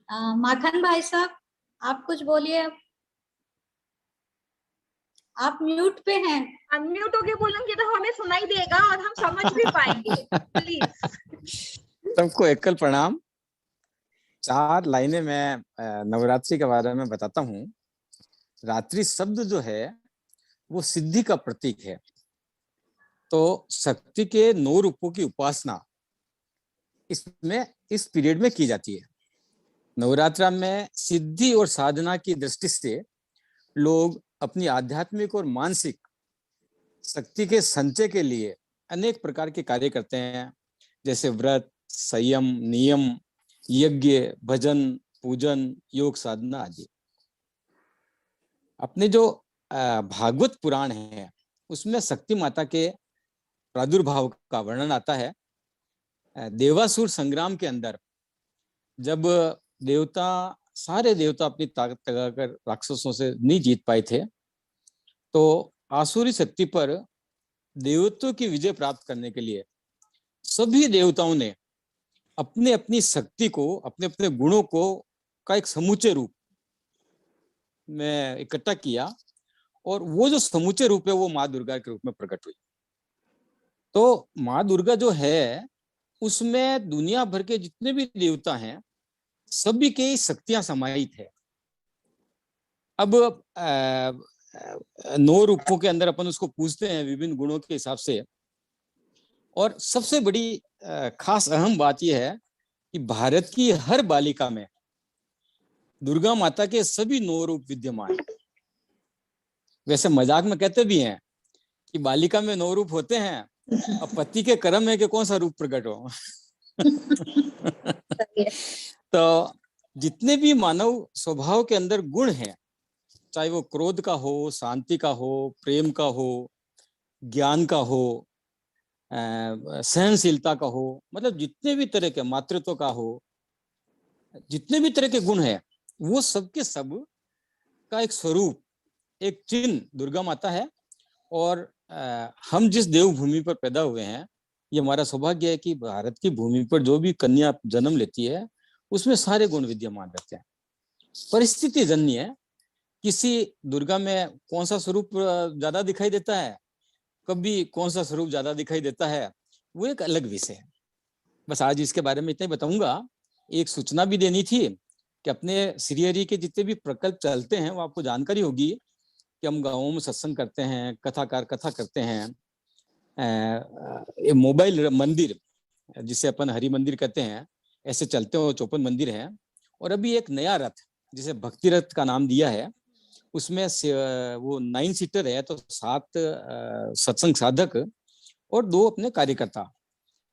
माखन भाई साहब, आप कुछ बोलिए अब। आप म्यूट पे हैं। अनम्यूट होके बोलूंगी तो हमें सुनाई देगा और हम समझ भी पाएंगे। प्लीज। सबको एकल प्रणाम। 4 लाइनें मैं नवरात्रि के बारे में बताता हूँ। रात्रि शब्द जो है वो सिद्धि का प्रतीक है। तो शक्ति के 9 रूपों की उपासना इसमें इस पीरियड में की जाती है। नवरात्रा में सिद्धि और साधना की दृष्टि से लोग अपनी आध्यात्मिक और मानसिक शक्ति के संचय के लिए अनेक प्रकार के कार्य करते हैं, जैसे व्रत, संयम, नियम, यज्ञ, भजन, पूजन, योग साधना आदि। अपने जो भागवत पुराण है उसमें शक्ति माता के प्रादुर्भाव का वर्णन आता है। देवासुर संग्राम के अंदर जब सारे देवता अपनी ताकत लगाकर राक्षसों से नहीं जीत पाए थे, तो आसुरी शक्ति पर देवत्व की विजय प्राप्त करने के लिए सभी देवताओं ने अपने अपनी शक्ति को, अपने अपने गुणों को का एक समूचे रूप में इकट्ठा किया और वो जो समूचे रूप है वो माँ दुर्गा के रूप में प्रकट हुई। तो माँ दुर्गा जो है उसमें दुनिया भर के जितने भी देवता हैं सभी की शक्तियां समाहित है। अब 9 रूपों के अंदर अपन उसको पूछते हैं विभिन्न गुणों के हिसाब से। और सबसे बड़ी खास अहम बात यह है कि भारत की हर बालिका में दुर्गा माता के सभी 9 रूप विद्यमान हैं। वैसे मजाक में कहते भी हैं कि बालिका में 9 रूप होते हैं, अब पति के कर्म है कि कौन सा रूप प्रकट हो। तो जितने भी मानव स्वभाव के अंदर गुण हैं, चाहे वो क्रोध का हो, शांति का हो, प्रेम का हो, ज्ञान का हो, सहनशीलता का हो, मतलब जितने भी तरह के, मातृत्व का हो, जितने भी तरह के गुण हैं वो सबके सब का एक स्वरूप, एक चिन्ह दुर्गा माता है। और हम जिस देवभूमि पर पैदा हुए हैं, ये हमारा सौभाग्य है कि भारत की भूमि पर जो भी कन्या जन्म लेती है उसमें सारे गुण विद्यमान रहते हैं। परिस्थिति जन्य है, किसी दुर्गा में कौन सा स्वरूप ज्यादा दिखाई देता है, कभी कौन सा स्वरूप ज्यादा दिखाई देता है, वो एक अलग विषय है। बस आज इसके बारे में इतना ही बताऊंगा। एक सूचना भी देनी थी कि अपने श्री हरि के जितने भी प्रकल्प चलते हैं वो आपको जानकारी होगी कि हम गाँवों में सत्संग करते हैं, कथाकार कथा करते हैं। मोबाइल मंदिर जिसे अपन हरि मंदिर कहते हैं, ऐसे चलते हो 54 मंदिर हैं। और अभी एक नया रथ जिसे भक्ति रथ का नाम दिया है, उसमें से वो 9 सीटर है, तो 7 सत्संग साधक और 2 अपने कार्यकर्ता,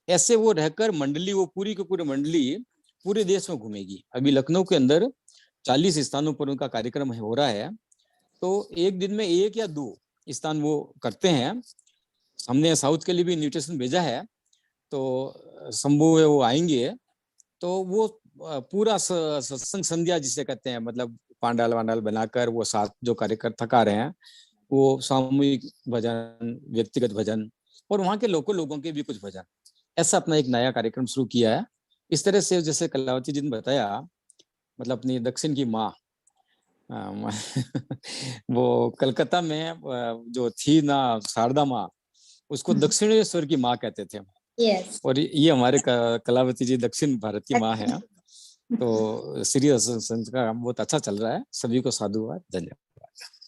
ऐसे वो रहकर मंडली, वो पूरी की पूरी मंडली पूरे देश में घूमेगी। अभी लखनऊ के अंदर 40 स्थानों पर उनका कार्यक्रम हो रहा है। तो एक दिन में 1 या 2 स्थान वो करते हैं। हमने साउथ के लिए भी इन्विटेशन भेजा है, तो संभव है वो आएंगे। तो वो पूरा सत्संग संध्या जिसे कहते हैं, मतलब पांडाल वांडाल बनाकर वो 7 जो कार्यकर्ता आ रहे हैं, वो सामूहिक भजन, व्यक्तिगत भजन और वहाँ के लोगों के भी कुछ भजन, ऐसा अपना एक नया कार्यक्रम शुरू किया है। इस तरह से जैसे कलावती जी ने बताया, मतलब अपनी दक्षिण की माँ वो कलकत्ता में जो थी ना शारदा माँ, उसको दक्षिणेश्वर की माँ कहते थे। Yes. और ये हमारे कलावती जी दक्षिण भारत की माँ है। तो श्री का बहुत अच्छा चल रहा है। सभी को साधुवाद, धन्यवाद।